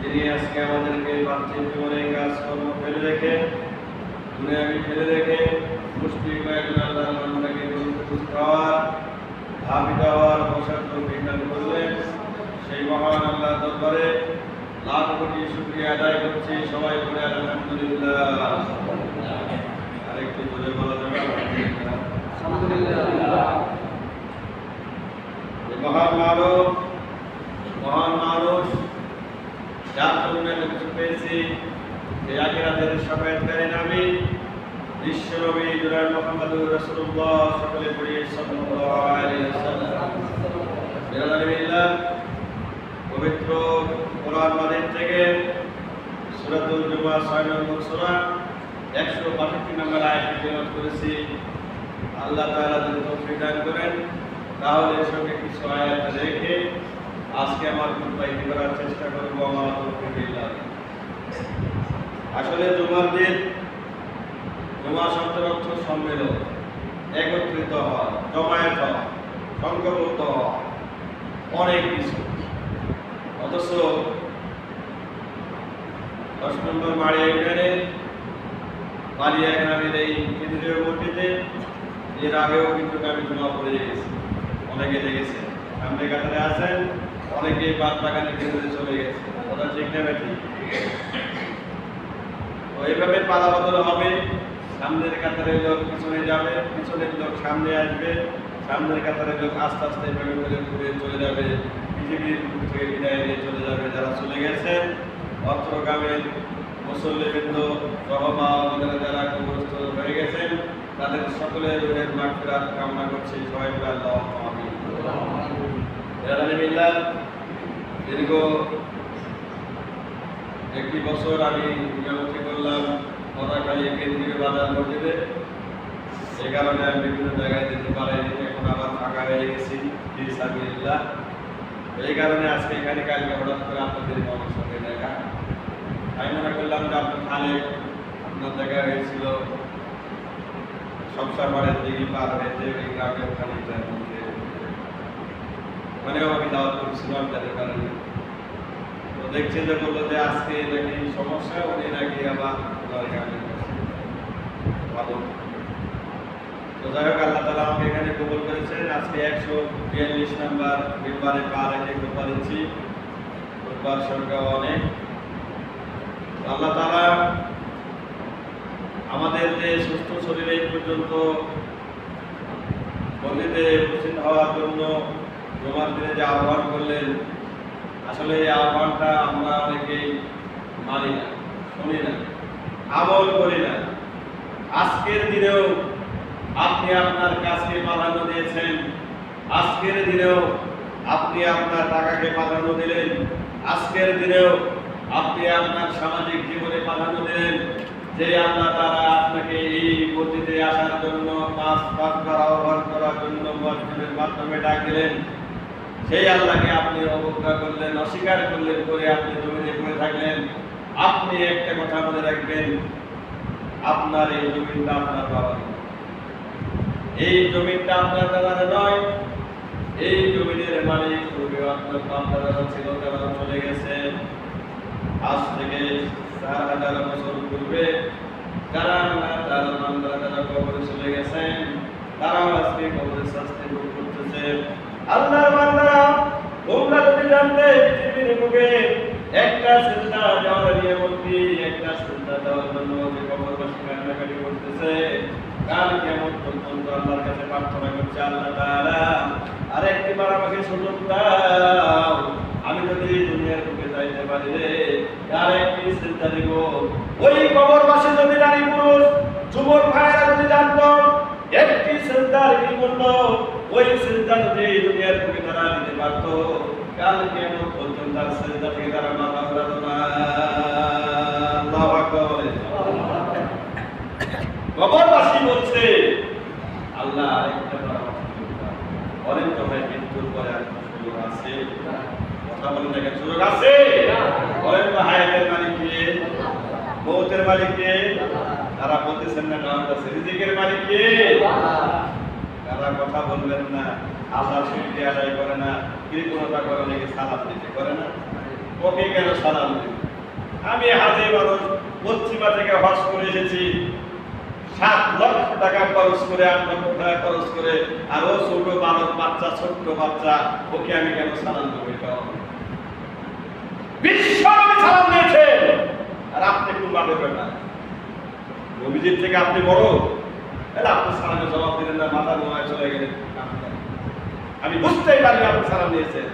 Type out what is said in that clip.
যিনি আজকে আমাদেরকে পার্থিব জীবনে কাজকর্ম ফেলে রেখে দুনিয়াকে ফেলে রেখে মুসলিম একজন আল্লাহর নামটাকে সুস্থ হওয়ার ধাবিত হওয়ার বসার তৌফিক দান করলেন। সেই মহান আল্লাহর দরবারে লাখ কোটি শুকরিয়া আদায় করছি। সবাই বলে আলহামদুলিল্লাহ। আরেকটু বলে বলা যাবে আলহামদুলিল্লাহ। মহান মানুষ যার জন্য কিছু পেয়েছি, এই আখিরাতের শাফায়াতকারী নবী বিশ্ব নবী জনাব মুহাম্মদুর রাসূলুল্লাহ সকলে পড়িয়ে সাল্লাল্লাহু আলাইহি ওয়াসাল্লাম। বিসমিল্লাহ। পবিত্র কোরআন মাজিদ থেকে সূরাতুল জুমআহ 6 নম্বর সূরা 162 নম্বর আয়াত তেলাওয়াত করেছি। আল্লাহ তাআলা যদি তৌফিক দান করেন তাহলে এর সঙ্গে কিছু আয়াত রেখে আজকে আমার বক্তব্য করার চেষ্টা করব। আমার তৌফিক। আসলে জুমার দিন, জুমা শব্দের অর্থ সম্মেলন, একত্রিত হওয়া, জমায়েত হওয়া, সংঘবদ্ধ হওয়া, অনেক কিছু। অথচ 10 নম্বর মাড়িয়া ইউনিয়নের বালিয়া গ্রামের এই কেন্দ্রীয় মসজিদে এর আগেও কিন্তু আমি জমা পড়ে গেছি। অনেকে দেখেছে, সামনে কাতারে আছেন, অনেকেই বাদ বাগানে কেন্দ্রে চলে গেছে। কথা ঠিক না ঠিক? তো এইভাবে পালা বদল হবে। সামনের কাতারের লোক পিছনে যাবে, পিছনের লোক সামনে আসবে, সামনের কাতারের লোক আস্তে আস্তে এভাবে করে ঘুরে চলে যাবে, পৃথিবীর থেকে বিদায় নিয়ে চলে যাবে। যারা চলে গেছেন অত্র গ্রামের মুসল্লিবৃন্দ রহমা যারা কবরস্থ হয়ে গেছেন তাদের সকলের রুহের মাগফিরাত কামনা করছি। সবাই বলে আল্লাহুম্মা আমিন। আলহামদুলিল্লাহ। দীর্ঘ একটি বছর আমি ইমামতি করলাম মতাখালী কেন্দ্রীয় বাজার মসজিদে। এই কারণে আমি বিভিন্ন জায়গায় যেতে পারিনি। এখন আবার ফাঁকা হয়ে গেছি ফিসাবিলিল্লাহ। এই কারণে আজকে এখানে কালকে হঠাৎ করে আপনাদের আমার সঙ্গে দেখা। আমি মনে করলাম যে আপনার খালেক আপনার দেখা হয়েছিল সংসারবাড়ির দিকে পার হয়েছে ওই গ্রামের খানিকটার মধ্যে, ওখানেও আমি দাওয়াত করছিলাম তাদের কারণে। তো দেখছি যে বললো যে আজকে নাকি সমস্যা, উনি নাকি আবার গ্রামে ভালো। তো যাই হোক, আল্লাহ তাআলা আমাকে এখানে কবুল করেছেন। আজকে 142 নম্বর মেম্বারে পা রেখে খুতবা দিচ্ছি। খুতবার সংখ্যা অনেক। আল্লাহ তাআলা আমাদের যে সুস্থ শরীরে এই পর্যন্ত মসজিদে উপস্থিত হওয়ার জন্য জুমার দিনে যে আহ্বান করলেন, আসলে এই আহ্বানটা আমরা অনেকেই মানি না, শুনি না, আমল করি না। আজকের দিনেও আপনি আপনার কাজকে প্রাধান্য দিয়েছেন, আজকের দিনেও আপনি আপনার টাকাকে প্রাধান্য দিলেন, আজকের দিনেও আপনি আপনার সামাজিক জীবনে প্রাধান্য দিলেন। যে আল্লাহ তাআলা আপনাকে এই মসজিদে আসার জন্য পাঁচবার আহ্বান করার জন্য মসজিদের মাধ্যমে ডাক দিলেন, সেই আল্লাহকে আপনি অবজ্ঞা করলেন, অস্বীকার করলেন, করে আপনি জমিনে পড়ে থাকলেন। আপনি একটা কথা মনে রাখবেন, আপনার এই জমিনটা আপনার বাবার, এই জমিনটা আপনার দাদার নয়। এই জমিনের মালিক পূর্বে আপনার বাপ-দাদারা ছিল, তারা চলে গেছে। আজ থেকে 4000 বছর পূর্বে যারা তারা বান্দারা যারা কবরে চলে গেছেন, তারাও আজকে কবরের শাস্তি ভোগ করতেছে। আল্লাহর বান্দারা, তোমরা যদি জানতে পৃথিবীর বুকে একটা সিজদা দেওয়ার নিয়ামত কি, একটা সিজদা দেওয়ার জন্য যে কবরবাসী কান্নাকাটি করতেছে, কাল কিয়ামত পর্যন্ত আল্লাহর কাছে প্রার্থনা করছে, আল্লাহ তাআলা আরেকটি বার আমাকে সুযোগ দাও, আমি যদি দুনিয়ার বুকে যাইতে পারি রে, আরেকটি সিজদা দিব। ওই কবরবাসী যদি নারী পুরুষ যুবক ভাইরা যদি জানতো একটি সিজদার কি মূল্য, ওই সিজদা যদি দুনিয়ার বুকে তারা দিতে পারতো, কাল কিয়ামত পর্যন্ত তার সিজদা থেকে তারা মাথা ঘোরাতো না। আল্লাহু আকবার। কবরবাসী বলছে, আল্লাহ আরেকটা বার অনেক ভাই মৃত্যুর পরে আর সুযোগ আছে? কথা বলেন না, সুযোগ আছে? বলেন তো, হায়াতের মালিক কে? মৌতের মালিক কে? তারা বলতেছেন না নাম আছে। রিজিকের মালিক কে? তারা কথা বলবেন না। আল্লাহ শুকরিয়া আদায় করে না, কৃতজ্ঞতা করে নাকি সালাত দিতে করে না। ওকে কেন সালাম দেব? আমি হাজি মানুষ, পশ্চিমা থেকে হজ করে এসেছি, 7 লক্ষ টাকা খরচ করে, 8 লক্ষ টাকা খরচ করে, আর ও ছোট বালক বাচ্চা, ছোট্ট বাচ্চা, ওকে আমি কেন সালাম দেবো? এটা বিশ্ব নবী সালাম দিয়েছে, আর আপনি কোন বাপের বেটা? নবীজির থেকে আপনি বড়, তাহলে আপনি সালামে জবাব দিলেন না, মাথা নোয়ায় চলে গেলেন। আমি বুঝতেই পারি আপনি সালাম দিয়েছেন।